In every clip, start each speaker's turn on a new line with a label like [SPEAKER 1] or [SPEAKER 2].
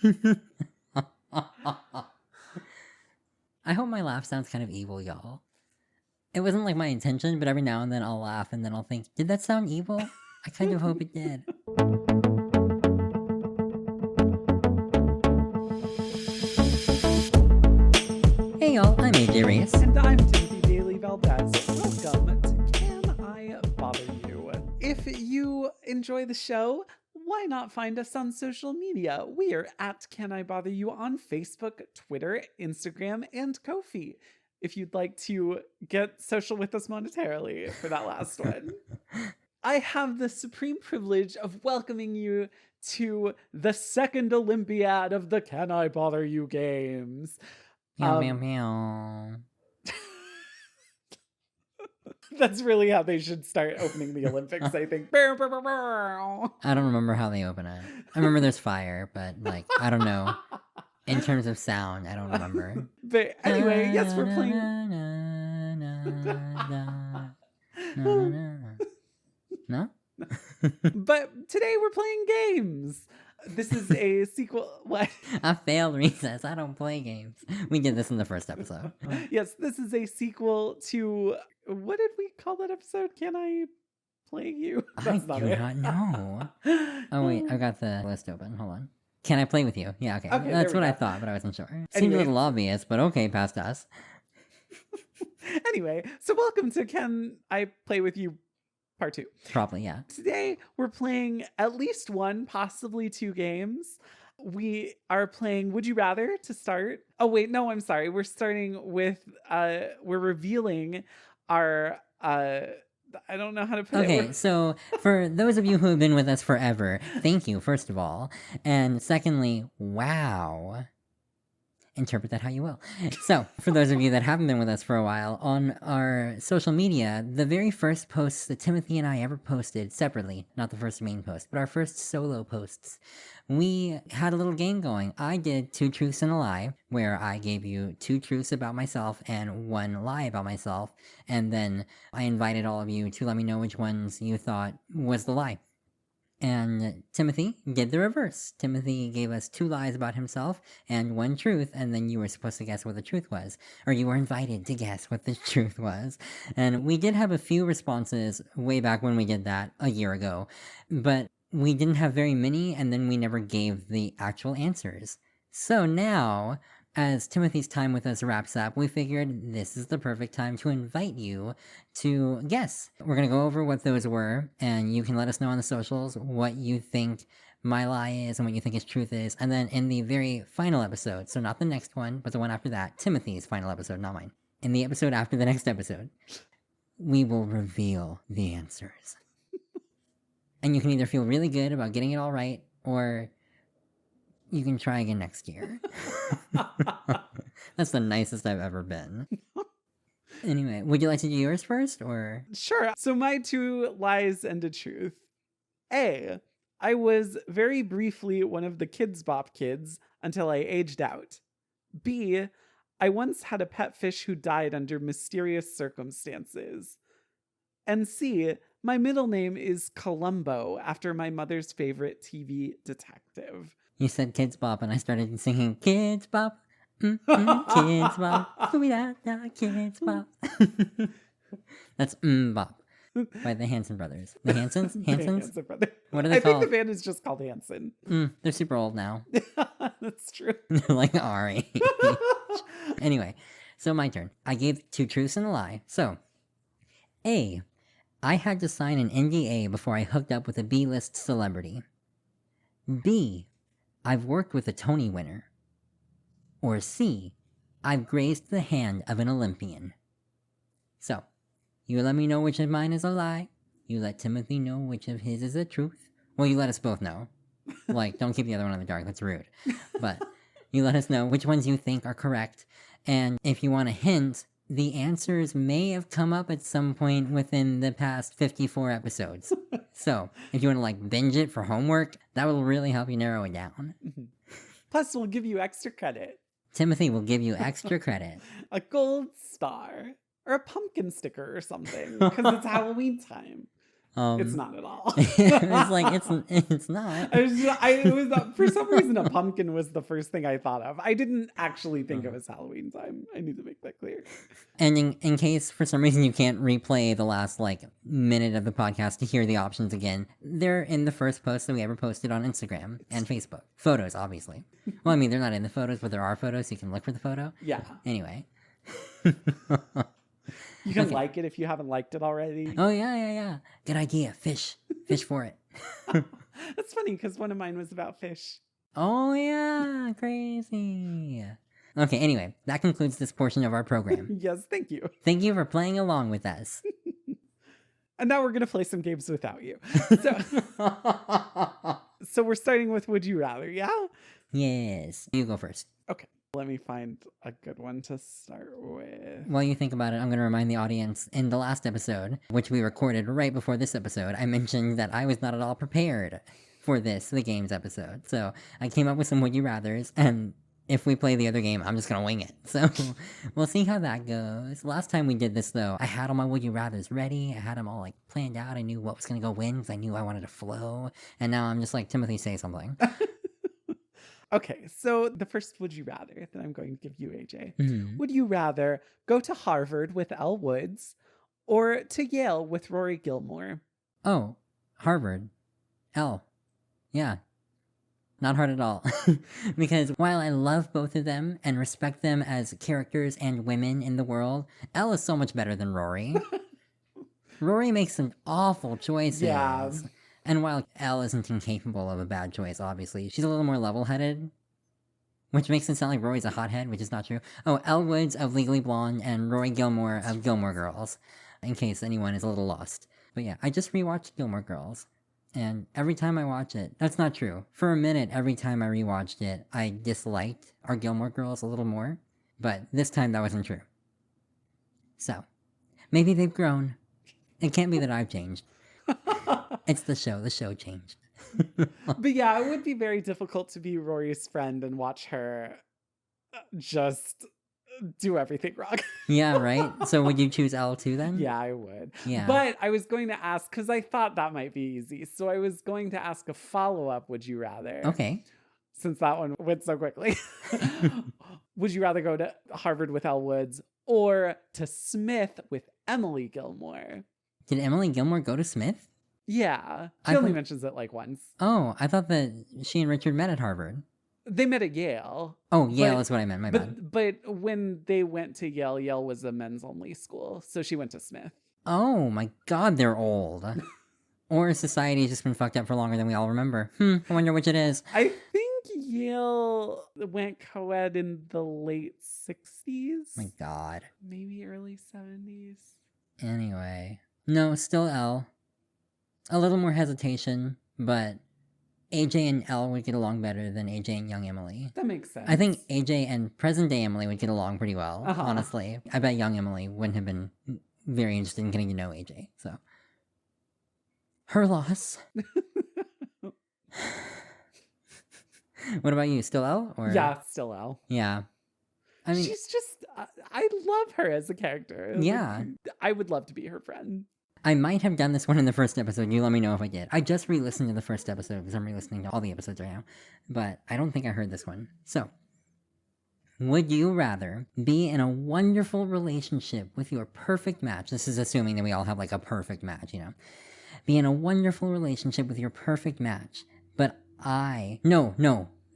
[SPEAKER 1] I hope my laugh sounds kind of evil, y'all. It wasn't like my intention, but every now and then I'll laugh and then I'll think, did that sound evil? I kind of hope it did. Hey y'all, I'm AJ Reyes.
[SPEAKER 2] And I'm Dailey-Valdes. Welcome to Can I Bother You? If you enjoy the show, why not find us on social media? We are at Can I Bother You on Facebook, Twitter, Instagram, and Ko-fi. If you'd like to get social with us monetarily for that last one. I have the supreme privilege of welcoming you to the second Olympiad of the Can I Bother You games.
[SPEAKER 1] Meow, meow, meow.
[SPEAKER 2] That's really how they should start opening the Olympics, I think.
[SPEAKER 1] I don't remember how they open it. I remember there's fire, but like, I don't know. In terms of sound, I don't remember.
[SPEAKER 2] But anyway, yes, we're playing...
[SPEAKER 1] No?
[SPEAKER 2] But today we're playing games. This is a sequel... What?
[SPEAKER 1] I failed recess. I don't play games. We did this in the first episode.
[SPEAKER 2] Yes, this is a sequel to... What did we call that episode? Can I play you?
[SPEAKER 1] That's I do not know. Oh, wait. I got the list open. Hold on. Can I play with you? Yeah, okay. That's what I thought, but I wasn't sure. Seemed a little obvious, but okay, past us.
[SPEAKER 2] Anyway, so welcome to Can I Play With You Part 2.
[SPEAKER 1] Probably, yeah.
[SPEAKER 2] Today, we're playing at least one, possibly two games. We are playing Would You Rather to start. Oh, wait, no, I'm sorry. We're starting with, we're revealing our, I don't know how to put it.
[SPEAKER 1] Okay, so for those of you who have been with us forever, thank you, first of all. And secondly, wow. Interpret that how you will. So, for those of you that haven't been with us for a while, on our social media, the very first posts that Timothy and I ever posted separately, not the first main post, but our first solo posts, we had a little game going. I did 2 truths and a lie, where I gave you 2 truths about myself and 1 lie about myself, and then I invited all of you to let me know which ones you thought was the lie. And Timothy did the reverse. Timothy gave us 2 lies about himself and 1 truth, and then you were supposed to guess what the truth was. Or you were invited to guess what the truth was. And we did have a few responses way back when we did that a year ago, but we didn't have very many, and then we never gave the actual answers. So now, as Timothy's time with us wraps up, we figured this is the perfect time to invite you to guess. We're going to go over what those were, and you can let us know on the socials what you think my lie is and what you think his truth is. And then in the very final episode, so not the next one, but the one after that, Timothy's final episode, not mine. In the episode after the next episode, we will reveal the answers. And you can either feel really good about getting it all right, or you can try again next year. That's the nicest I've ever been. Anyway, would you like to do yours first, or?
[SPEAKER 2] Sure. So my 2 lies and a truth. A, I was very briefly one of the Kids Bop kids until I aged out. B, I once had a pet fish who died under mysterious circumstances. And C, my middle name is Columbo, after my mother's favorite TV detective.
[SPEAKER 1] You said Kids Bop, and I started singing Kids Bop, Kids Bop, Scooby-Doo, Kids Bop. That's Bop by the Hanson brothers. The Hansons? Hansons?
[SPEAKER 2] The Hanson brothers.
[SPEAKER 1] What are they called?
[SPEAKER 2] I think the band is just called Hanson.
[SPEAKER 1] They're super old now.
[SPEAKER 2] That's true.
[SPEAKER 1] Like Ari. Anyway, so my turn. I gave 2 truths and a lie. So, A, I had to sign an NDA before I hooked up with a B-list celebrity. B, I've worked with a Tony winner. Or C, I've grazed the hand of an Olympian. So, you let me know which of mine is a lie. You let Timothy know which of his is a truth. Well, you let us both know. Like, don't keep the other one in the dark, that's rude. But you let us know which ones you think are correct. And if you want a hint, the answers may have come up at some point within the past 54 episodes. So, if you want to like binge it for homework, that will really help you narrow it down.
[SPEAKER 2] Plus, we'll give you extra credit.
[SPEAKER 1] Timothy will give you extra credit.
[SPEAKER 2] A gold star. Or a pumpkin sticker or something. Because it's Halloween time. It's not at all.
[SPEAKER 1] It's like, it's not.
[SPEAKER 2] For some reason, a pumpkin was the first thing I thought of. I didn't actually think it was Halloween time. I need to make that clear.
[SPEAKER 1] And in case for some reason you can't replay the last like minute of the podcast to hear the options again, they're in the first post that we ever posted on Instagram and Facebook. Photos, obviously. Well, I mean, they're not in the photos, but there are photos, so you can look for the photo.
[SPEAKER 2] Yeah.
[SPEAKER 1] Anyway.
[SPEAKER 2] You can like it if you haven't liked it already.
[SPEAKER 1] Oh, yeah. Good idea. Fish for it.
[SPEAKER 2] That's funny because one of mine was about fish.
[SPEAKER 1] Oh, yeah. Crazy. Okay, anyway, that concludes this portion of our program.
[SPEAKER 2] Yes, thank you.
[SPEAKER 1] Thank you for playing along with us.
[SPEAKER 2] And now we're going to play some games without you. So we're starting with Would You Rather, yeah?
[SPEAKER 1] Yes. You go first.
[SPEAKER 2] Okay. Let me find a good one to start with.
[SPEAKER 1] While you think about it, I'm going to remind the audience, in the last episode, which we recorded right before this episode, I mentioned that I was not at all prepared for the games episode. So I came up with some Would You Rathers, and if we play the other game, I'm just going to wing it. So we'll see how that goes. Last time we did this, though, I had all my Would You Rathers ready. I had them all, like, planned out. I knew what was going to go win because I knew I wanted to flow. And now I'm just like, Timothy, say something.
[SPEAKER 2] Okay, so the first Would You Rather that I'm going to give you, AJ.
[SPEAKER 1] Mm-hmm.
[SPEAKER 2] Would you rather go to Harvard with Elle Woods or to Yale with Rory Gilmore?
[SPEAKER 1] Oh, Harvard. L. Yeah. Not hard at all. Because while I love both of them and respect them as characters and women in the world, Elle is so much better than Rory. Rory makes some awful choices.
[SPEAKER 2] Yeah.
[SPEAKER 1] And while Elle isn't incapable of a bad choice, obviously, she's a little more level-headed. Which makes it sound like Rory's a hothead, which is not true. Oh, Elle Woods of Legally Blonde and Rory Gilmore of Gilmore Girls. In case anyone is a little lost. But yeah, I just rewatched Gilmore Girls. And every time I watch it, that's not true. For a minute, every time I rewatched it, I disliked our Gilmore Girls a little more. But this time that wasn't true. So, maybe they've grown. It can't be that I've changed. It's the show. The show changed.
[SPEAKER 2] But yeah, it would be very difficult to be Rory's friend and watch her just do everything wrong.
[SPEAKER 1] Yeah, right? So would you choose L2 then?
[SPEAKER 2] Yeah, I would.
[SPEAKER 1] Yeah.
[SPEAKER 2] But I was going to ask, because I thought that might be easy. So I was going to ask a follow-up, Would you rather?
[SPEAKER 1] Okay.
[SPEAKER 2] Since that one went so quickly. Would you rather go to Harvard with Elle Woods or to Smith with Emily Gilmore?
[SPEAKER 1] Did Emily Gilmore go to Smith?
[SPEAKER 2] Yeah. She only mentions it like once.
[SPEAKER 1] Oh, I thought that she and Richard met at Harvard.
[SPEAKER 2] They met at Yale.
[SPEAKER 1] Oh, Yale is what I meant. My bad.
[SPEAKER 2] But when they went to Yale, Yale was a men's only school. So she went to Smith.
[SPEAKER 1] Oh my god, they're old. Or society has just been fucked up for longer than we all remember. I wonder which it is.
[SPEAKER 2] I think Yale went co-ed in the late 60s.
[SPEAKER 1] My god.
[SPEAKER 2] Maybe early 70s.
[SPEAKER 1] Anyway. No, still L. A little more hesitation, but AJ and Elle would get along better than AJ and young Emily.
[SPEAKER 2] That makes sense.
[SPEAKER 1] I think AJ and present-day Emily would get along pretty well,
[SPEAKER 2] Uh-huh.
[SPEAKER 1] honestly. I bet young Emily wouldn't have been very interested in getting to know AJ, so. Her loss. What about you? Still L? Or?
[SPEAKER 2] Yeah, still Elle.
[SPEAKER 1] Yeah. I mean,
[SPEAKER 2] she's just, I love her as a character.
[SPEAKER 1] Yeah.
[SPEAKER 2] Like, I would love to be her friend.
[SPEAKER 1] I might have done this one in the first episode. You let me know if I did. I just re-listened to the first episode because I'm re-listening to all the episodes right now. But I don't think I heard this one. So, would you rather be in a wonderful relationship with your perfect match? This is assuming that we all have like a perfect match, you know. Be in a wonderful relationship with your perfect match. But No.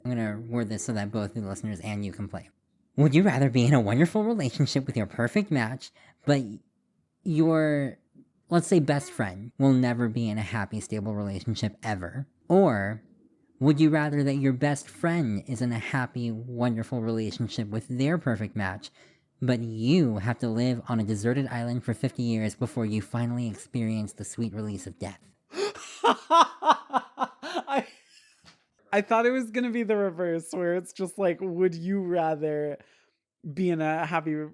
[SPEAKER 1] I'm going to word this so that both the listeners and you can play. Would you rather be in a wonderful relationship with your perfect match, but your, let's say, best friend will never be in a happy, stable relationship ever? Or would you rather that your best friend is in a happy, wonderful relationship with their perfect match, but you have to live on a deserted island for 50 years before you finally experience the sweet release of death?
[SPEAKER 2] I thought it was going to be the reverse, where it's just like, would you rather be in a happy,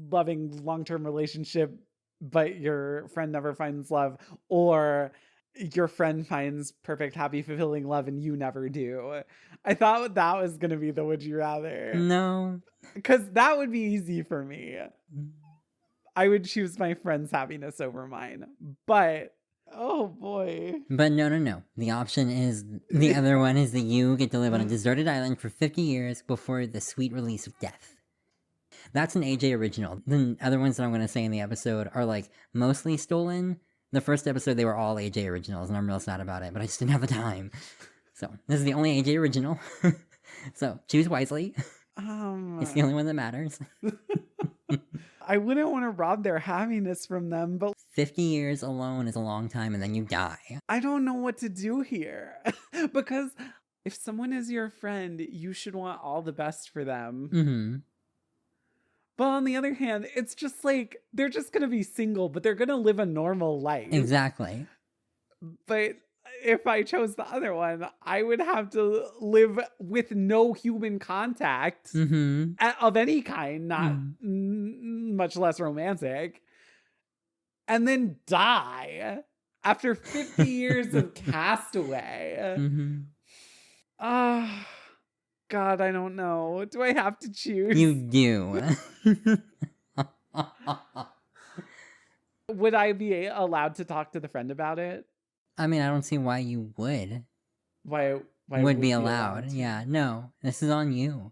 [SPEAKER 2] loving, long-term relationship, but your friend never finds love, or your friend finds perfect, happy, fulfilling love and you never do? I thought that was going to be the would you rather.
[SPEAKER 1] No.
[SPEAKER 2] Because that would be easy for me. I would choose my friend's happiness over mine. But Oh boy.
[SPEAKER 1] But no. The option is the other one is that you get to live on a deserted island for 50 years before the sweet release of death. That's an AJ original. The other ones that I'm going to say in the episode are like mostly stolen. The first episode, they were all AJ originals, and I'm real sad about it, but I just didn't have the time. So this is the only AJ original. So choose wisely. It's the only one that matters.
[SPEAKER 2] I wouldn't want to rob their happiness from them, but
[SPEAKER 1] 50 years alone is a long time, and then you die.
[SPEAKER 2] I don't know what to do here. Because if someone is your friend, you should want all the best for them.
[SPEAKER 1] Mm-hmm.
[SPEAKER 2] But on the other hand, it's just like, they're just going to be single, but they're going to live a normal life.
[SPEAKER 1] Exactly.
[SPEAKER 2] But if I chose the other one, I would have to live with no human contact of any kind, not much less romantic, and then die after 50 years of castaway. God, I don't know. Do I have to choose?
[SPEAKER 1] You do.
[SPEAKER 2] Would I be allowed to talk to the friend about it?
[SPEAKER 1] I mean, I don't see why you would.
[SPEAKER 2] Why
[SPEAKER 1] would be allowed. Yeah, no. This is on you.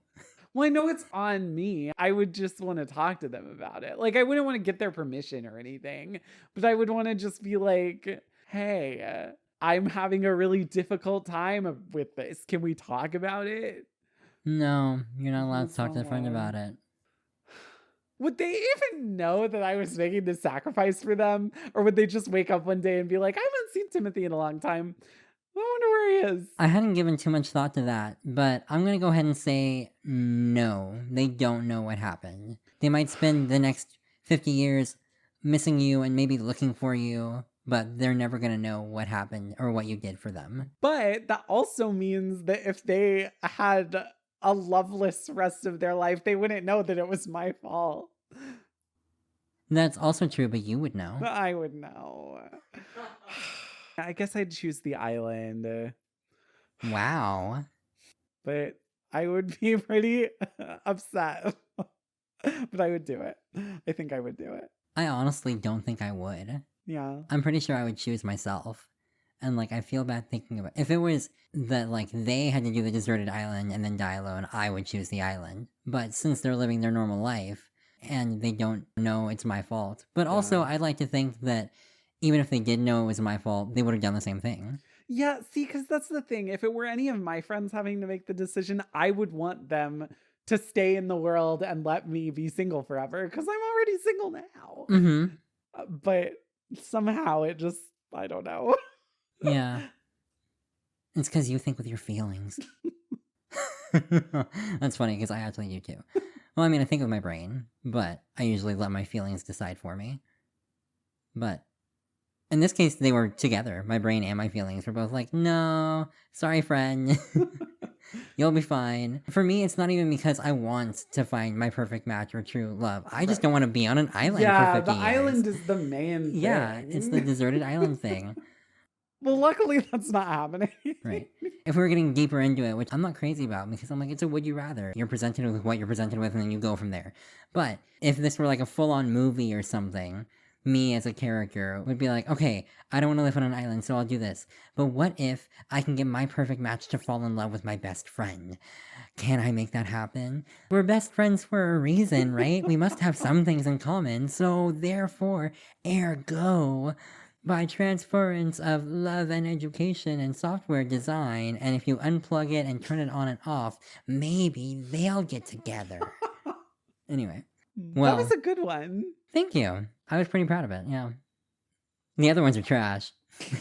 [SPEAKER 2] Well, I know it's on me. I would just want to talk to them about it. Like, I wouldn't want to get their permission or anything, but I would want to just be like, hey, I'm having a really difficult time with this. Can we talk about it?
[SPEAKER 1] No, you're not allowed to talk to a friend about it.
[SPEAKER 2] Would they even know that I was making this sacrifice for them? Or would they just wake up one day and be like, I haven't seen Timothy in a long time. I wonder where he is.
[SPEAKER 1] I hadn't given too much thought to that, but I'm going to go ahead and say no. They don't know what happened. They might spend the next 50 years missing you and maybe looking for you, but they're never going to know what happened or what you did for them.
[SPEAKER 2] But that also means that if they had a loveless rest of their life, they wouldn't know that it was my fault.
[SPEAKER 1] That's also true, but you would know.
[SPEAKER 2] I would know. I guess I'd choose the island.
[SPEAKER 1] Wow.
[SPEAKER 2] But I would be pretty upset. But I would do it. I think I would do it.
[SPEAKER 1] I honestly don't think I would.
[SPEAKER 2] Yeah.
[SPEAKER 1] I'm pretty sure I would choose myself. And, like, I feel bad thinking about it. If it was that, like, they had to do the deserted island and then die alone, I would choose the island. But since they're living their normal life, and they don't know it's my fault. But also, I'd like to think that even if they did know it was my fault, they would have done the same thing.
[SPEAKER 2] Yeah, see, because that's the thing. If it were any of my friends having to make the decision, I would want them to stay in the world and let me be single forever, because I'm already single now. But somehow it just, I don't know.
[SPEAKER 1] Yeah. It's because you think with your feelings. That's funny, because I actually do too. Well, I mean, I think with my brain, but I usually let my feelings decide for me. But in this case, they were together. My brain and my feelings were both like, no, sorry, friend. You'll be fine. For me, it's not even because I want to find my perfect match or true love. I just don't want to be on an island for 50 years.
[SPEAKER 2] Yeah, the island is the main thing.
[SPEAKER 1] Yeah, it's the deserted island thing.
[SPEAKER 2] Well, luckily that's not happening.
[SPEAKER 1] Right. If we were getting deeper into it, which I'm not crazy about, because I'm like, it's a would you rather. You're presented with what you're presented with, and then you go from there. But if this were like a full-on movie or something, me as a character would be like, okay, I don't want to live on an island, so I'll do this. But what if I can get my perfect match to fall in love with my best friend? Can I make that happen? We're best friends for a reason, right? We must have some things in common, so therefore, ergo, by transference of love and education and software design, and if you unplug it and turn it on and off, maybe they'll get together. Anyway. Well,
[SPEAKER 2] that was a good one.
[SPEAKER 1] Thank you. I was pretty proud of it, yeah. The other ones are trash.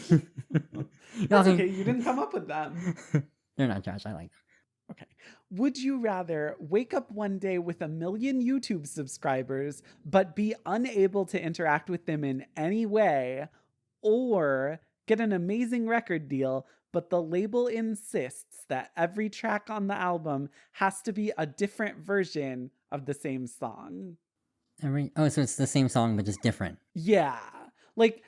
[SPEAKER 2] That's okay, you didn't come up with them.
[SPEAKER 1] They're not trash, I like them.
[SPEAKER 2] Okay. Would you rather wake up one day with 1 million YouTube subscribers, but be unable to interact with them in any way, or get an amazing record deal, but the label insists that every track on the album has to be a different version of the same song?
[SPEAKER 1] So it's the same song, but just different.
[SPEAKER 2] Yeah. Like,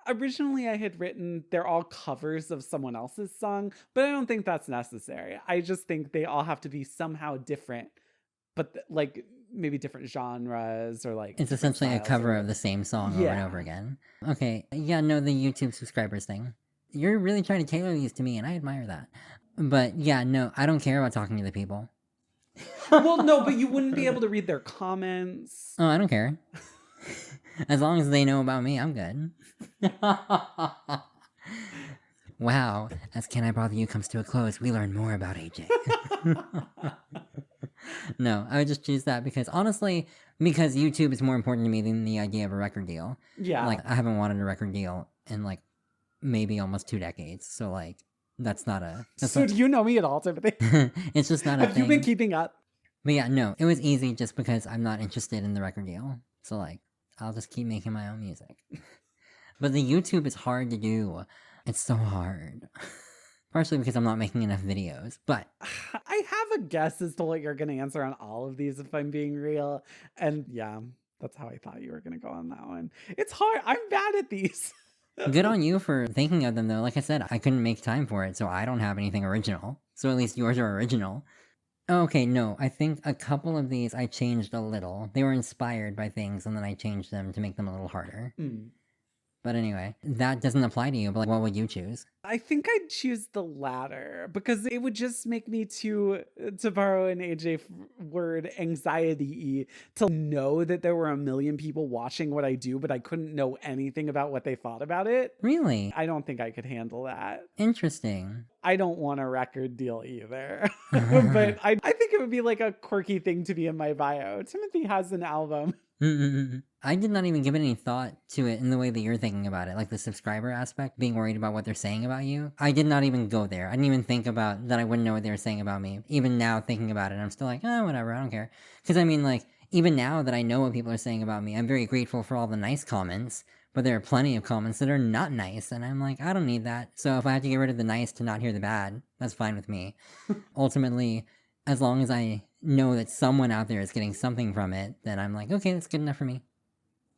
[SPEAKER 2] originally I had written they're all covers of someone else's song, but I don't think that's necessary. I just think they all have to be somehow different but like maybe different genres or like
[SPEAKER 1] It's
[SPEAKER 2] different
[SPEAKER 1] essentially a
[SPEAKER 2] styles
[SPEAKER 1] cover
[SPEAKER 2] or
[SPEAKER 1] of the same song over and
[SPEAKER 2] Yeah.
[SPEAKER 1] over again. Okay, yeah, no, the YouTube subscribers thing. You're really trying to tailor these to me, and I admire that. But yeah, no, I don't care about talking to the people.
[SPEAKER 2] Well, no, but you wouldn't be able to read their comments.
[SPEAKER 1] Oh, I don't care. As long as they know about me, I'm good. Wow, as Can I Bother You comes to a close, we learn more about AJ. No, I would just choose that because honestly, because YouTube is more important to me than the idea of a record deal.
[SPEAKER 2] Yeah.
[SPEAKER 1] Like, I haven't wanted a record deal in like maybe almost 2 decades. So like, that's not a. That's
[SPEAKER 2] So do you know me at all, Timothy?
[SPEAKER 1] it's just not a
[SPEAKER 2] Have
[SPEAKER 1] thing.
[SPEAKER 2] you been keeping up?
[SPEAKER 1] But yeah, no, it was easy just because I'm not interested in the record deal. So like, I'll just keep making my own music. But the YouTube is hard to do. It's so hard. Partially because I'm not making enough videos, but
[SPEAKER 2] I have a guess as to what you're going to answer on all of these if I'm being real. And yeah, that's how I thought you were going to go on that one. It's hard. I'm bad at these.
[SPEAKER 1] good on you for thinking of them though. Like I said, I couldn't make time for it, so I don't have anything original. So at least yours are original. Okay, no, I think a couple of these I changed a little. They were inspired by things and then I changed them to make them a little harder. But anyway, that doesn't apply to you, but like, what would you choose?
[SPEAKER 2] I think I'd choose the latter because it would just make me to borrow an AJ word, anxiety to know that there were a million people watching what I do, but I couldn't know anything about what they thought about it.
[SPEAKER 1] Really?
[SPEAKER 2] I don't think I could handle that.
[SPEAKER 1] Interesting.
[SPEAKER 2] I don't want a record deal either. But I think it would be like a quirky thing to be in my bio. Timothy has an album.
[SPEAKER 1] I did not even give any thought to it in the way that you're thinking about it, like the subscriber aspect, being worried about what they're saying about you. I did not even go there. I didn't even think about that I wouldn't know what they were saying about me. Even now, thinking about it, I'm still like, oh, whatever, I don't care. Because I mean, like, even now that I know what people are saying about me, I'm very grateful for all the nice comments, but there are plenty of comments that are not nice, and I'm like, I don't need that. So if I have to get rid of the nice to not hear the bad, that's fine with me. Ultimately, as long as I know that someone out there is getting something from it, then I'm like, okay, that's good enough for me.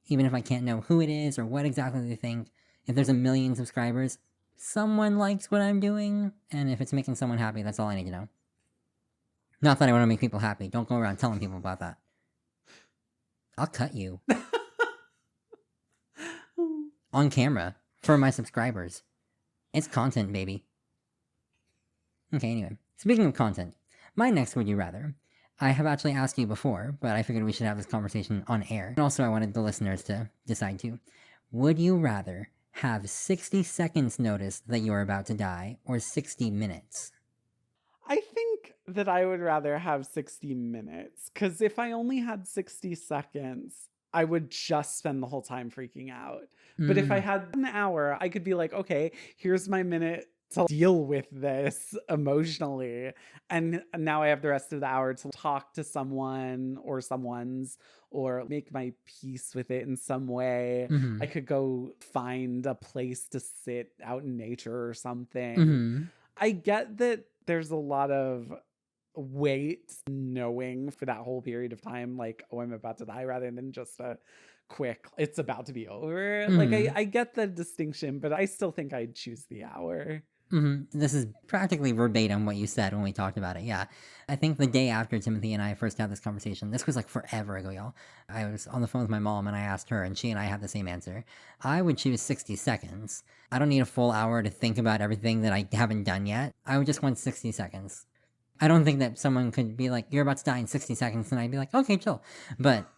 [SPEAKER 1] Even if I can't know who it is or what exactly they think, if there's 1 million subscribers, someone likes what I'm doing, and if it's making someone happy, that's all I need to know. Not that I want to make people happy. Don't go around telling people about that. I'll cut you. On camera. For my subscribers. It's content, baby. Okay, anyway. Speaking of content, my next Would You Rather. I have actually asked you before, but I figured we should have this conversation on air. And also I wanted the listeners to decide too. Would you rather have 60 seconds notice that you're about to die, or 60 minutes?
[SPEAKER 2] I think that I would rather have 60 minutes, because if I only had 60 seconds, I would just spend the whole time freaking out. But if I had an hour, I could be like, okay, here's my minute to deal with this emotionally. And now I have the rest of the hour to talk to someone or someone's, or make my peace with it in some way. I could go find a place to sit out in nature or something. I get that there's a lot of weight knowing for that whole period of time, like, oh, I'm about to die, rather than just a quick, it's about to be over. Like, I get the distinction, but I still think I'd choose the hour.
[SPEAKER 1] This is practically verbatim what you said when we talked about it, yeah. I think the day after Timothy and I first had this conversation, this was like forever ago, y'all. I was on the phone with my mom and I asked her, and she and I had the same answer. I would choose 60 seconds. I don't need a full hour to think about everything that I haven't done yet. I would just want 60 seconds. I don't think that someone could be like, you're about to die in 60 seconds, and I'd be like, okay, chill. But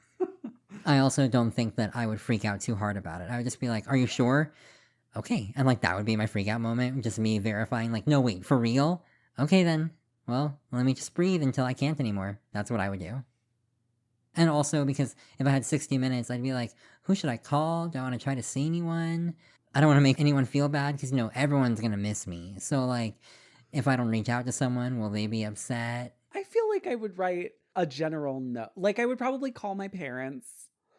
[SPEAKER 1] I also don't think that I would freak out too hard about it. I would just be like, are you sure? Okay, and like that would be my freak out moment, just me verifying, like, no, wait, for real? Okay then, well, let me just breathe until I can't anymore. That's what I would do. And also, because if I had 60 minutes, I'd be like, who should I call? Do I want to try to see anyone? I don't want to make anyone feel bad, because, you know, everyone's gonna miss me. So, like, if I don't reach out to someone, will they be upset?
[SPEAKER 2] I feel like I would write a general note. Like, I would probably call my parents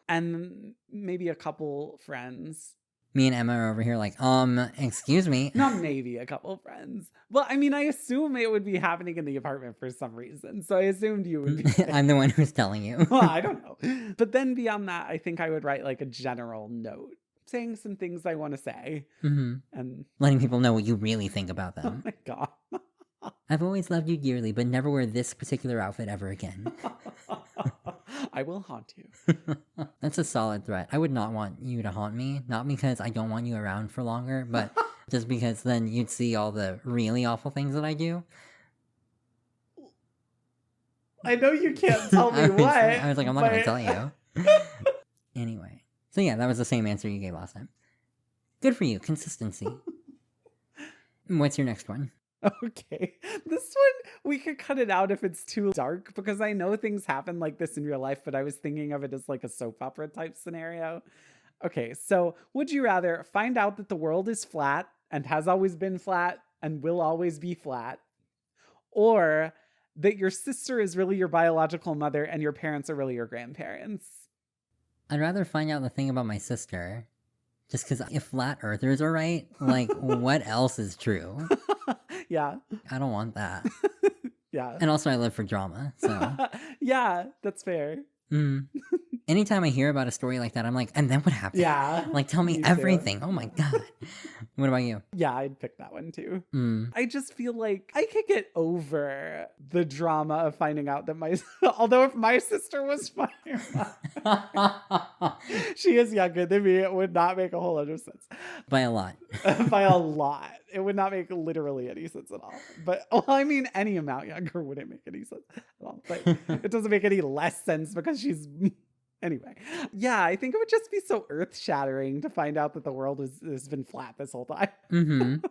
[SPEAKER 2] and maybe a couple friends.
[SPEAKER 1] Me and Emma are over here like, excuse me.
[SPEAKER 2] Not maybe a couple friends. Well, I mean, I assume it would be happening in the apartment for some reason. So I assumed you would be.
[SPEAKER 1] I'm the one who's telling you.
[SPEAKER 2] Well, I don't know. But then beyond that, I think I would write like a general note saying some things I want to say. And
[SPEAKER 1] letting people know what you really think about them.
[SPEAKER 2] Oh my God.
[SPEAKER 1] I've always loved you dearly, but never wear this particular outfit ever again.
[SPEAKER 2] I will haunt you.
[SPEAKER 1] That's a solid threat. I would not want you to haunt me, not because I don't want you around for longer, but just because then you'd see all the really awful things that I do.
[SPEAKER 2] I know you can't tell me what.
[SPEAKER 1] I was like, I'm not going to tell you. Anyway. So yeah, that was the same answer you gave last time. Good for you. Consistency. What's your next one?
[SPEAKER 2] Okay. This one, we could cut it out if it's too dark, because I know things happen like this in real life, but I was thinking of it as like a soap opera type scenario. Okay, so would you rather find out that the world is flat and has always been flat and will always be flat, or that your sister is really your biological mother and your parents are really your grandparents?
[SPEAKER 1] I'd rather find out the thing about my sister. Just because if flat earthers are right, like, what else is true?
[SPEAKER 2] Yeah.
[SPEAKER 1] I don't want that.
[SPEAKER 2] Yeah.
[SPEAKER 1] And also I live for drama, so.
[SPEAKER 2] Yeah, that's fair.
[SPEAKER 1] Anytime I hear about a story like that, I'm like, and then what happened?
[SPEAKER 2] Yeah.
[SPEAKER 1] Like, tell me
[SPEAKER 2] Me too.
[SPEAKER 1] everything. Oh my god. What about you?
[SPEAKER 2] Yeah, I'd pick that one too. I just feel like I could get over the drama of finding out that although if my sister was she is younger than me, it would not make a whole lot of sense.
[SPEAKER 1] By a lot.
[SPEAKER 2] By a lot. It would not make literally any sense at all. But, well, I mean, any amount younger wouldn't make any sense at all. But it doesn't make any less sense because she's... Anyway, yeah, I think it would just be so earth-shattering to find out that the world has been flat this whole time.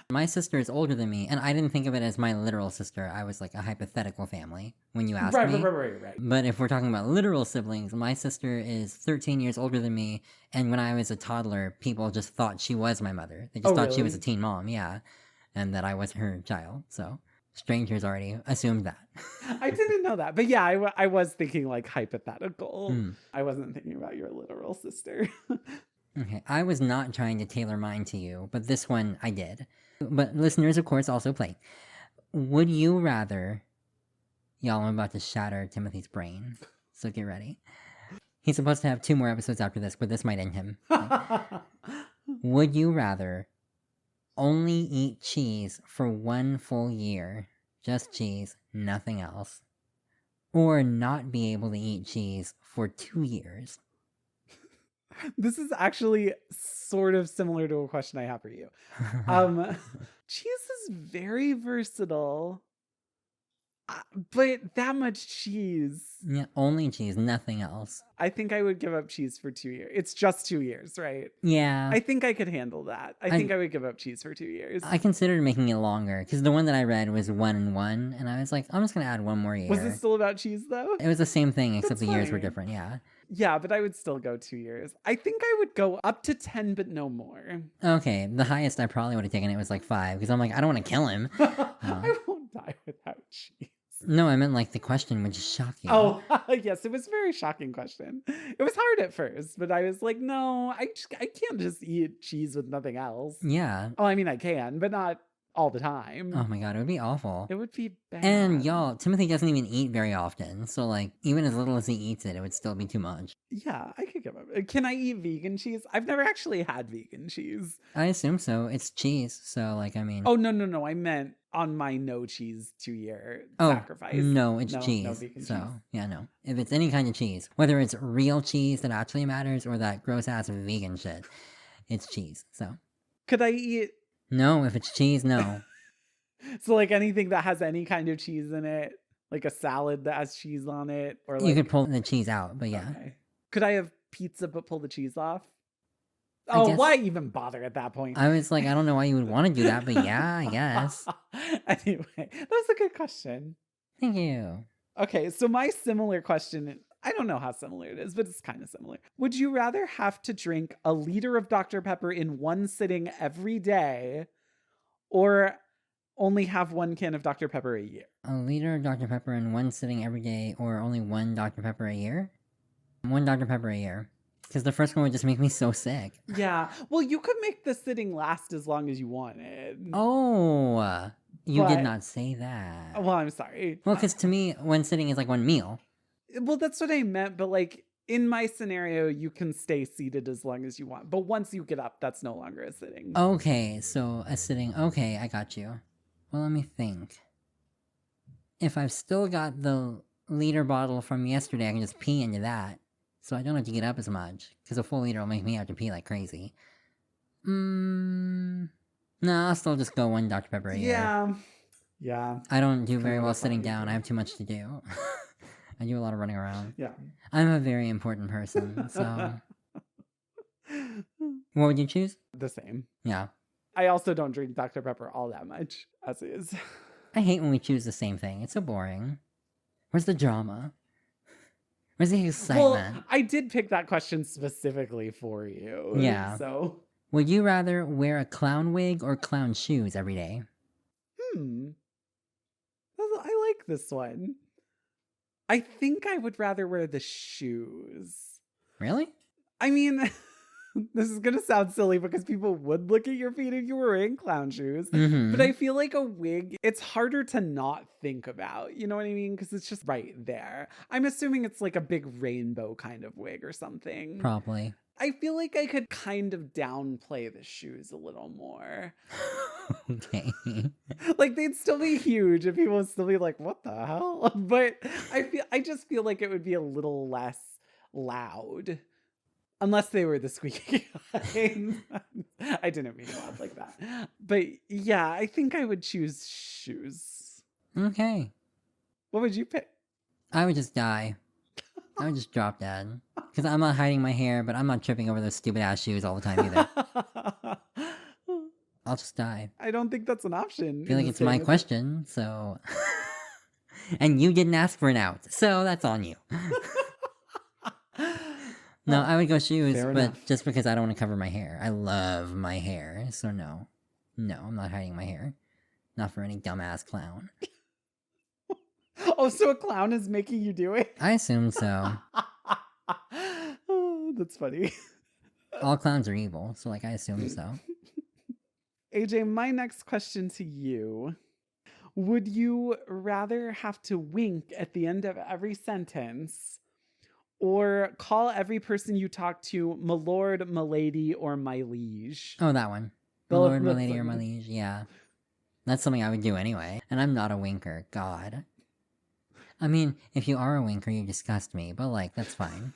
[SPEAKER 1] My sister is older than me, and I didn't think of it as my literal sister. I was like a hypothetical family when you asked me.
[SPEAKER 2] Right.
[SPEAKER 1] But if we're talking about literal siblings, my sister is 13 years older than me, and when I was a toddler, people just thought she was my mother. They just thought she was a teen mom, yeah, and that I was her child, so... Strangers already assumed that.
[SPEAKER 2] I didn't know that. But yeah, I was thinking like hypothetical. I wasn't thinking about your literal sister.
[SPEAKER 1] Okay, I was not trying to tailor mine to you, but this one I did. But listeners, of course, also play. Would you rather... Y'all, I'm about to shatter Timothy's brain, so get ready. He's supposed to have 2 more episodes after this, but this might end him. Would you rather... only eat cheese for 1 full year, just cheese, nothing else, or not be able to eat cheese for 2 years?
[SPEAKER 2] This is actually sort of similar to a question I have for you. Cheese is very versatile, but that much cheese.
[SPEAKER 1] Yeah, only cheese, nothing else.
[SPEAKER 2] I think I would give up cheese for 2 years. It's just 2 years, right?
[SPEAKER 1] Yeah.
[SPEAKER 2] I think I could handle that. I think I would give up cheese for 2 years.
[SPEAKER 1] I considered making it longer, because the one that I read was 1 and 1, and I was like, I'm just going to add 1 more year.
[SPEAKER 2] Was it still about cheese, though?
[SPEAKER 1] It was the same thing, except
[SPEAKER 2] That's
[SPEAKER 1] the years were
[SPEAKER 2] funny.
[SPEAKER 1] different, yeah.
[SPEAKER 2] Yeah, but I would still go 2 years. I think I would go up to 10, but no more.
[SPEAKER 1] Okay, the highest I probably would have taken it was like 5, because I'm like, I don't want to kill him.
[SPEAKER 2] I won't die without cheese.
[SPEAKER 1] No, I meant like the question would just shock you.
[SPEAKER 2] Oh, yes, it was a very shocking question. It was hard at first, but I was like, no, I can't just eat cheese with nothing else.
[SPEAKER 1] Yeah.
[SPEAKER 2] Oh, I mean, I can, but not all the time.
[SPEAKER 1] Oh my god, it would be awful.
[SPEAKER 2] It would be bad.
[SPEAKER 1] And y'all, Timothy doesn't even eat very often, so like, even as little as he eats it, it would still be too much.
[SPEAKER 2] Yeah, I could give up. Can I eat vegan cheese? I've never actually had vegan cheese.
[SPEAKER 1] I assume so. It's cheese, so like, I mean...
[SPEAKER 2] Oh, no. I meant on my no cheese 2-year
[SPEAKER 1] Oh,
[SPEAKER 2] sacrifice.
[SPEAKER 1] no, it's
[SPEAKER 2] No
[SPEAKER 1] cheese.
[SPEAKER 2] vegan
[SPEAKER 1] So,
[SPEAKER 2] cheese.
[SPEAKER 1] yeah, no. If it's any kind of cheese, whether it's real cheese that actually matters or that gross-ass vegan shit, it's cheese, so...
[SPEAKER 2] Could I eat...
[SPEAKER 1] No, if it's cheese, no.
[SPEAKER 2] So like anything that has any kind of cheese in it, like a salad that has cheese on it, or like...
[SPEAKER 1] You could pull the cheese out, but yeah.
[SPEAKER 2] Okay. Could I have pizza but pull the cheese off?
[SPEAKER 1] I
[SPEAKER 2] Oh,
[SPEAKER 1] guess-
[SPEAKER 2] why even bother at that point?
[SPEAKER 1] I was like, I don't know why you would want to do that, but yeah, I guess.
[SPEAKER 2] Anyway, that's a good question.
[SPEAKER 1] Thank you.
[SPEAKER 2] Okay, so my similar question, I don't know how similar it is, but it's kind of similar. Would you rather have to drink a liter of Dr. Pepper in one sitting every day, or only have 1 can of Dr. Pepper a year?
[SPEAKER 1] A liter of Dr. Pepper in 1 sitting every day, or only 1 Dr. Pepper a year? 1 Dr. Pepper a year. Because the first one would just make me so sick.
[SPEAKER 2] Yeah, well, you could make the sitting last as long as you wanted.
[SPEAKER 1] Oh, you
[SPEAKER 2] But-
[SPEAKER 1] did not say that.
[SPEAKER 2] Well, I'm sorry.
[SPEAKER 1] Well, because to me, 1 sitting is like 1 meal.
[SPEAKER 2] Well, that's what I meant, but like in my scenario, you can stay seated as long as you want. But once you get up, that's no longer a sitting.
[SPEAKER 1] Okay, so a sitting. Okay, I got you. Well, let me think. If I've still got the liter bottle from yesterday, I can just pee into that. So I don't have to get up as much, because a full liter will make me have to pee like crazy. No, I'll still just go 1 Dr. Pepper a year.
[SPEAKER 2] Yeah.
[SPEAKER 1] I don't do very
[SPEAKER 2] Kinda
[SPEAKER 1] well
[SPEAKER 2] that's
[SPEAKER 1] sitting
[SPEAKER 2] what I
[SPEAKER 1] down.
[SPEAKER 2] do.
[SPEAKER 1] I have too much to do. I do a lot of running around.
[SPEAKER 2] Yeah.
[SPEAKER 1] I'm a very important person, so... What would you choose?
[SPEAKER 2] The same.
[SPEAKER 1] Yeah.
[SPEAKER 2] I also don't drink Dr. Pepper all that much, as is.
[SPEAKER 1] I hate when we choose the same thing. It's so boring. Where's the drama? Where's the excitement?
[SPEAKER 2] Well, I did pick that question specifically for you.
[SPEAKER 1] Yeah.
[SPEAKER 2] So,
[SPEAKER 1] Would you rather wear a clown wig or clown shoes every day?
[SPEAKER 2] I like this one. I think I would rather wear the shoes.
[SPEAKER 1] Really?
[SPEAKER 2] I mean, this is going to sound silly because people would look at your feet if you were wearing clown shoes.
[SPEAKER 1] Mm-hmm.
[SPEAKER 2] But I feel like a wig, it's harder to not think about. You know what I mean? Because it's just right there. I'm assuming it's like a big rainbow kind of wig or something.
[SPEAKER 1] Probably.
[SPEAKER 2] I feel like I could kind of downplay the shoes a little more.
[SPEAKER 1] Okay.
[SPEAKER 2] Like they'd still be huge and people would still be like, what the hell? But I just feel like it would be a little less loud. Unless they were the squeaky kind. I didn't mean loud like that. But yeah, I think I would choose shoes.
[SPEAKER 1] Okay.
[SPEAKER 2] What would you pick?
[SPEAKER 1] I would just die. I would just drop dead. Because I'm not hiding my hair, but I'm not tripping over those stupid ass shoes all the time either. I'll just die.
[SPEAKER 2] I don't think that's an option.
[SPEAKER 1] I feel like it's my question, so... And you didn't ask for an out, so that's on you. No, I would go shoes,
[SPEAKER 2] Fair
[SPEAKER 1] but
[SPEAKER 2] enough.
[SPEAKER 1] just because I don't want to cover my hair. I love my hair, so no. No, I'm not hiding my hair. Not for any dumbass clown.
[SPEAKER 2] Oh, so a clown is making you do it?
[SPEAKER 1] I assume so.
[SPEAKER 2] Oh, that's funny.
[SPEAKER 1] All clowns are evil, so like I assume so.
[SPEAKER 2] AJ, my next question to you. Would you rather have to wink at the end of every sentence or call every person you talk to my lord, my lady, or my liege?
[SPEAKER 1] Oh, that one. My
[SPEAKER 2] Well,
[SPEAKER 1] lord, my
[SPEAKER 2] that's
[SPEAKER 1] lady,
[SPEAKER 2] like-
[SPEAKER 1] or my liege, yeah. That's something I would do anyway. And I'm not a winker, God. I mean, if you are a winker, you disgust me, but like, that's fine.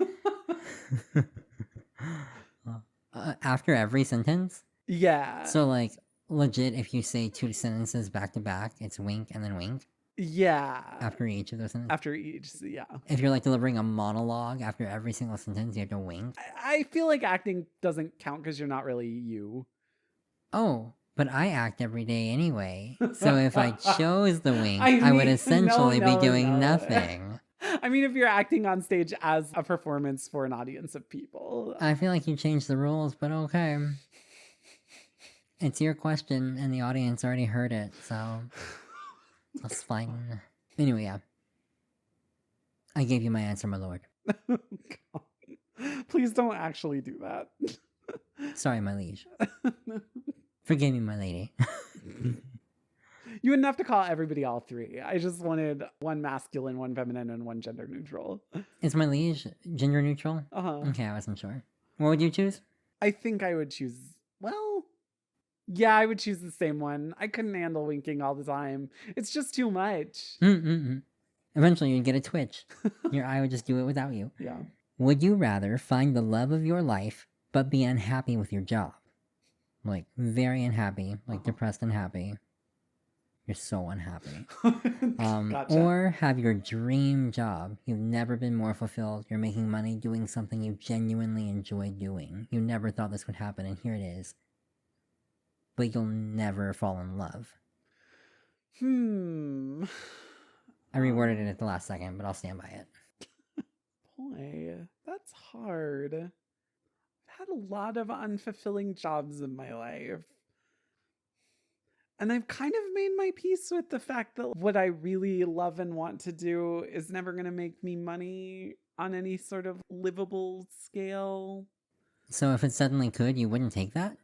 [SPEAKER 1] After every sentence?
[SPEAKER 2] Yeah.
[SPEAKER 1] So like, legit, if you say 2 sentences back to back, it's wink and then wink
[SPEAKER 2] Yeah.
[SPEAKER 1] after each of those sentences?
[SPEAKER 2] After each, yeah.
[SPEAKER 1] If you're like delivering a monologue after every single sentence, you have to wink?
[SPEAKER 2] I feel like acting doesn't count because you're not really you.
[SPEAKER 1] Oh, but I act every day anyway. So if I chose the wink,
[SPEAKER 2] I
[SPEAKER 1] I would
[SPEAKER 2] mean,
[SPEAKER 1] essentially
[SPEAKER 2] no,
[SPEAKER 1] be doing
[SPEAKER 2] no.
[SPEAKER 1] nothing.
[SPEAKER 2] I mean, if you're acting on stage as a performance for an audience of people.
[SPEAKER 1] I feel like you changed the rules, but okay. It's your question, and the audience already heard it, so that's fine. Anyway, yeah. I gave you my answer, my lord.
[SPEAKER 2] God. Please don't actually do that.
[SPEAKER 1] Sorry, my liege. Forgive me, my lady.
[SPEAKER 2] You wouldn't have to call everybody all 3. I just wanted one masculine, one feminine, and one gender neutral.
[SPEAKER 1] Is my liege gender neutral?
[SPEAKER 2] Uh-huh.
[SPEAKER 1] Okay, I wasn't sure. What would you choose?
[SPEAKER 2] I think I would choose, well, yeah, I would choose the same one. I couldn't handle winking all the time. It's just too much.
[SPEAKER 1] Mm-mm-mm. Eventually, you'd get a twitch. Your eye would just do it without you.
[SPEAKER 2] Yeah.
[SPEAKER 1] Would you rather find the love of your life, but be unhappy with your job? Like, very unhappy, like depressed and happy. You're so unhappy.
[SPEAKER 2] Gotcha.
[SPEAKER 1] Or have your dream job. You've never been more fulfilled. You're making money doing something you genuinely enjoy doing. You never thought this would happen, and here it is. But you'll never fall in love. I reworded it at the last second, but I'll stand by it.
[SPEAKER 2] Boy, that's hard. I've had a lot of unfulfilling jobs in my life. And I've kind of made my peace with the fact that what I really love and want to do is never going to make me money on any sort of livable scale.
[SPEAKER 1] So if it suddenly could, you wouldn't take that?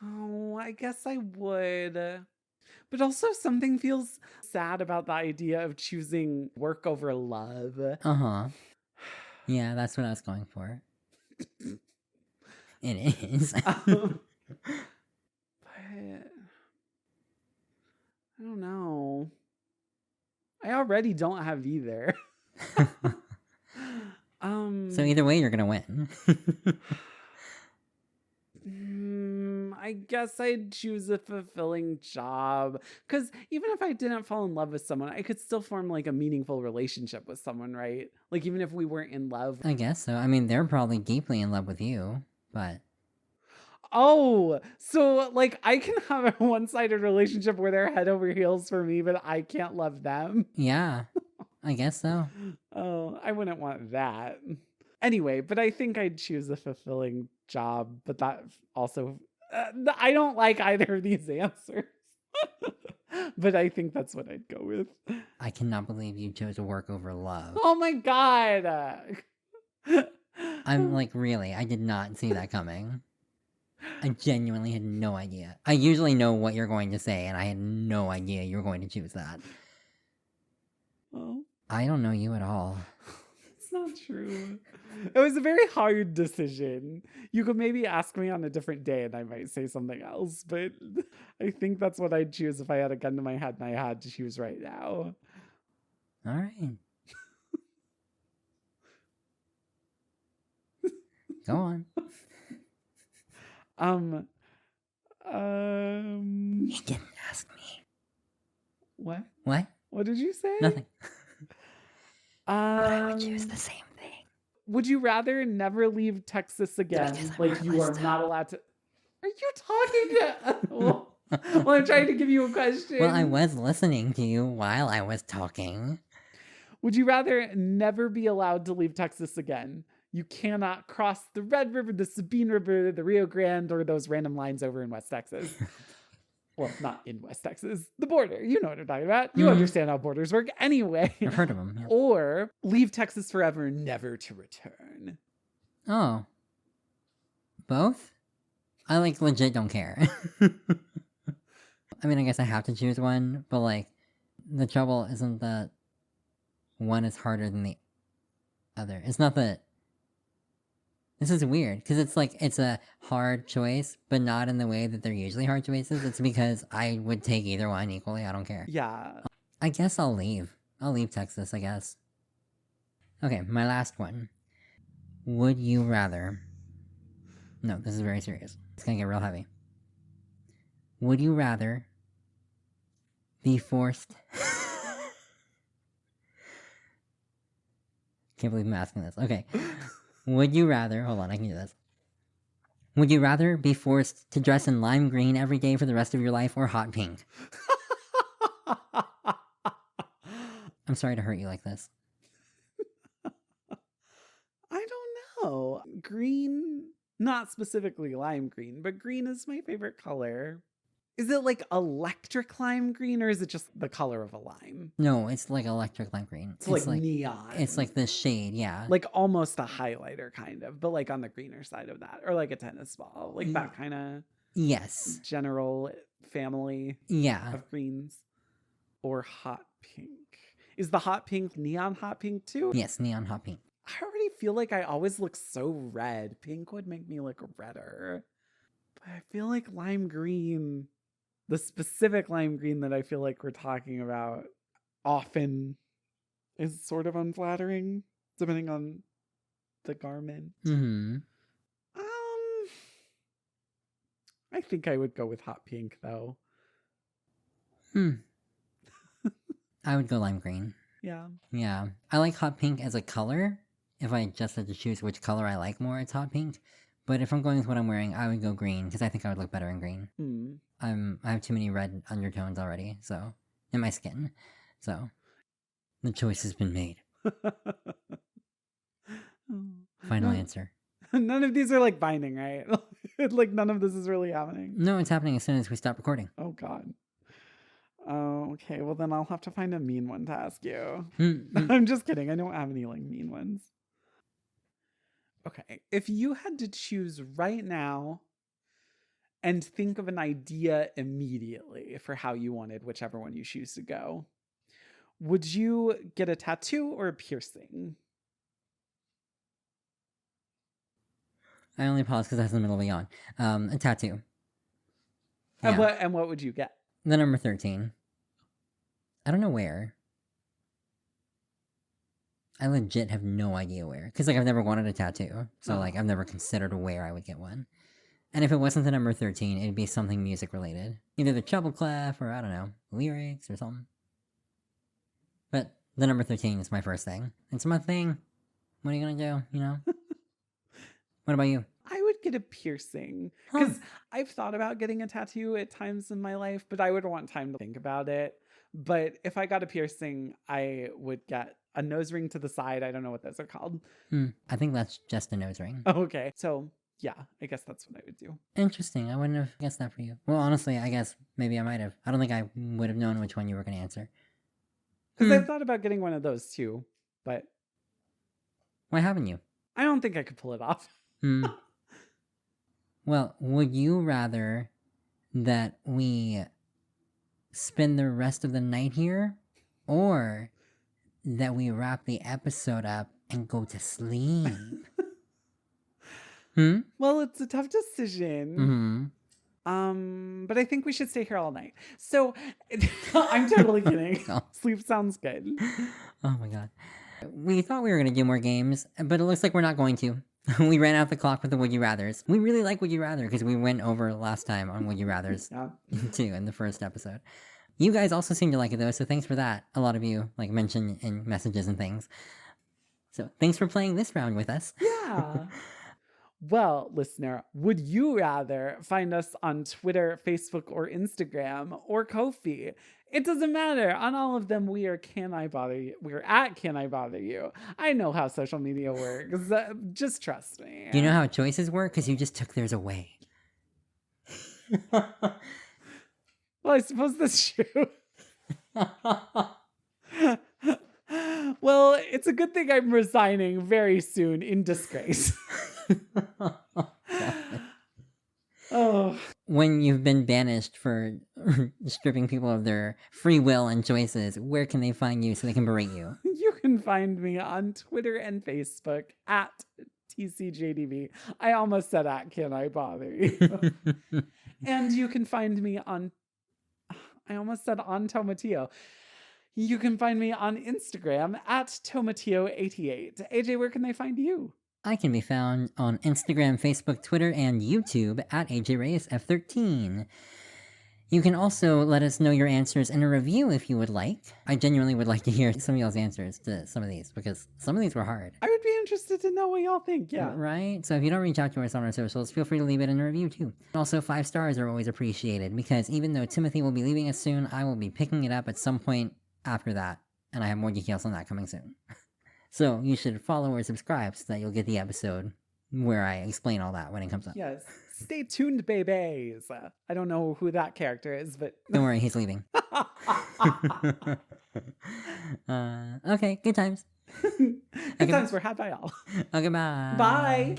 [SPEAKER 2] Oh, I guess I would. But also something feels sad about the idea of choosing work over love.
[SPEAKER 1] Uh-huh. Yeah, that's what I was going for. It is.
[SPEAKER 2] But I don't know. I already don't have either.
[SPEAKER 1] So either way, you're gonna win.
[SPEAKER 2] I guess I'd choose a fulfilling job. Because even if I didn't fall in love with someone, I could still form like a meaningful relationship with someone, right? Like even if we weren't in love.
[SPEAKER 1] I guess so. I mean, they're probably deeply in love with you, but
[SPEAKER 2] Oh, so like I can have a one-sided relationship where they're head over heels for me, but I can't love them.
[SPEAKER 1] yeah, I guess so.
[SPEAKER 2] Oh, I wouldn't want that. Anyway, but I think I'd choose a fulfilling job, but that also, I don't like either of these answers. But I think that's what I'd go with.
[SPEAKER 1] I cannot believe you chose work over love.
[SPEAKER 2] Oh my God.
[SPEAKER 1] I'm like, really? I did not see that coming. I genuinely had no idea. I usually know what you're going to say, and I had no idea you were going to choose that.
[SPEAKER 2] Oh,
[SPEAKER 1] I don't know you at all.
[SPEAKER 2] it's not true. It was a very hard decision. You could maybe ask me on a different day and I might say something else, but I think that's what I'd choose if I had a gun to my head and I had to choose right now.
[SPEAKER 1] All right. Go on. You didn't ask me.
[SPEAKER 2] What?
[SPEAKER 1] What?
[SPEAKER 2] What did you say?
[SPEAKER 1] Nothing. But I would choose the same thing.
[SPEAKER 2] Would you rather never leave Texas again?
[SPEAKER 1] Because I'm
[SPEAKER 2] Like you are
[SPEAKER 1] heartless,
[SPEAKER 2] not allowed to. Are you talking to? Well, I'm trying to give you a question.
[SPEAKER 1] Well, I was listening to you while I was talking.
[SPEAKER 2] Would you rather never be allowed to leave Texas again? You cannot cross the Red River, the Sabine River, the Rio Grande, or those random lines over in West Texas. Well, not in West Texas. The border. You know what I'm talking about. You understand how borders work. Anyway.
[SPEAKER 1] I've heard of them. Yeah.
[SPEAKER 2] Or leave Texas forever, never to return.
[SPEAKER 1] Oh. Both? I like legit don't care. I mean, I guess I have to choose one, but like, the trouble isn't that one is harder than the other. It's not that. This is weird, because it's like, it's a hard choice, but not in the way that they're usually hard choices. It's because I would take either one equally, I don't care.
[SPEAKER 2] Yeah.
[SPEAKER 1] I guess I'll leave. I'll leave Texas, I guess. Okay, my last one. Would you rather... No, this is very serious. It's gonna get real heavy. Would you rather be forced... Can't believe I'm asking this. Okay. Would you rather... Hold on, I can do this. Would you rather be forced to dress in lime green every day for the rest of your life or hot pink? I'm sorry to hurt you like this.
[SPEAKER 2] I don't know. Green, not specifically lime green, but green is my favorite color. Is it like electric lime green or is it just the color of a lime?
[SPEAKER 1] No, it's like electric lime green.
[SPEAKER 2] It's like neon.
[SPEAKER 1] It's like the shade, yeah.
[SPEAKER 2] Like almost a highlighter kind of, but like on the greener side of that. Or like a tennis ball. Like that kind of
[SPEAKER 1] Yes.
[SPEAKER 2] general family
[SPEAKER 1] Yeah.
[SPEAKER 2] of greens. Or hot pink. Is the hot pink neon hot pink too?
[SPEAKER 1] Yes, neon hot pink.
[SPEAKER 2] I already feel like I always look so red. Pink would make me look redder. But I feel like lime green, the specific lime green that I feel like we're talking about, often is sort of unflattering, depending on the garment.
[SPEAKER 1] Mm-hmm.
[SPEAKER 2] I think I would go with hot pink though.
[SPEAKER 1] I would go lime green.
[SPEAKER 2] Yeah.
[SPEAKER 1] Yeah. I like hot pink as a color. If I just had to choose which color I like more, it's hot pink. But if I'm going with what I'm wearing, I would go green, because I think I would look better in green. I have too many red undertones already, so... in my skin. So... the choice has been made. Final answer.
[SPEAKER 2] None of these are like binding, right? Like none of this is really happening.
[SPEAKER 1] No, it's happening as soon as we stop recording.
[SPEAKER 2] Oh God. Oh, okay. Well, then I'll have to find a mean one to ask you.
[SPEAKER 1] Mm-hmm.
[SPEAKER 2] I'm just kidding. I don't have any like mean ones. Okay. If you had to choose right now and think of an idea immediately for how you wanted whichever one you choose to go, would you get a tattoo or a piercing?
[SPEAKER 1] I only paused because I was in the middle of a yawn. A tattoo.
[SPEAKER 2] And
[SPEAKER 1] Yeah.
[SPEAKER 2] what would you get?
[SPEAKER 1] The number 13. I don't know where. I legit have no idea where. Because, like, I've never wanted a tattoo. So,
[SPEAKER 2] Oh.
[SPEAKER 1] like, I've never considered where I would get one. And if it wasn't the number 13, it'd be something music related. Either the treble clef or, I don't know, lyrics or something. But the number 13 is my first thing. It's my thing. What are you gonna do, you know? What about you?
[SPEAKER 2] I would get a piercing because I've thought about getting a tattoo at times in my life, but I would want time to think about it. But if I got a piercing, I would get a nose ring to the side. I don't know what those are called.
[SPEAKER 1] I think that's just a nose ring.
[SPEAKER 2] Okay. So yeah, I guess that's what I would do.
[SPEAKER 1] Interesting. I wouldn't have guessed that for you. Well, honestly, I guess maybe I might have. I don't think I would have known which one you were going to answer.
[SPEAKER 2] Because I've thought about getting one of those too, but
[SPEAKER 1] Why haven't you?
[SPEAKER 2] I don't think I could pull it off.
[SPEAKER 1] Well, would you rather that we spend the rest of the night here, or that we wrap the episode up and go to sleep?
[SPEAKER 2] Well, it's a tough decision. But I think we should stay here all night. So I'm totally kidding.
[SPEAKER 1] Oh.
[SPEAKER 2] Sleep sounds good.
[SPEAKER 1] Oh my god. We thought we were going to do more games, but it looks like we're not going to. We ran out the clock with the Would You Rathers. We really like Would You Rather because we went over last time on Would You Rathers
[SPEAKER 2] Yeah.
[SPEAKER 1] too in the first episode. You guys also seem to like it though, so thanks for that. A lot of you like mentioned in messages and things. So thanks for playing this round with us.
[SPEAKER 2] Yeah. Well, listener, would you rather find us on Twitter, Facebook, or Instagram, or Ko-fi? It doesn't matter. On all of them, we are Can I Bother You? We're at Can I Bother You? I know how social media works. Just trust me.
[SPEAKER 1] You know how choices work? Because you just took theirs away.
[SPEAKER 2] Well, I suppose that's true. Well, it's a good thing I'm resigning very soon in disgrace. Oh.
[SPEAKER 1] When you've been banished for stripping people of their free will and choices, where can they find you so they can berate you?
[SPEAKER 2] You can find me on Twitter and Facebook at TCJDB. I almost said at Can I Bother You? And you can find me on, I almost said on Tomatio. You can find me on Instagram at Tomatio88. AJ, where can they find you?
[SPEAKER 1] I can be found on Instagram, Facebook, Twitter, and YouTube at AJReyesF13. You can also let us know your answers in a review if you would like. I genuinely would like to hear some of y'all's answers to some of these, because some of these were hard.
[SPEAKER 2] I would be interested to know what y'all think, yeah.
[SPEAKER 1] Right? So if you don't reach out to us on our socials, feel free to leave it in a review too. Also, 5 stars are always appreciated, because even though Timothy will be leaving us soon, I will be picking it up at some point after that, and I have more details on that coming soon. So you should follow or subscribe so that you'll get the episode where I explain all that when it comes up.
[SPEAKER 2] Yes. Stay tuned, babies. I don't know who that character is, but...
[SPEAKER 1] Don't worry, he's leaving. Okay, good times.
[SPEAKER 2] Good times were had by all.
[SPEAKER 1] Okay, bye.
[SPEAKER 2] Bye.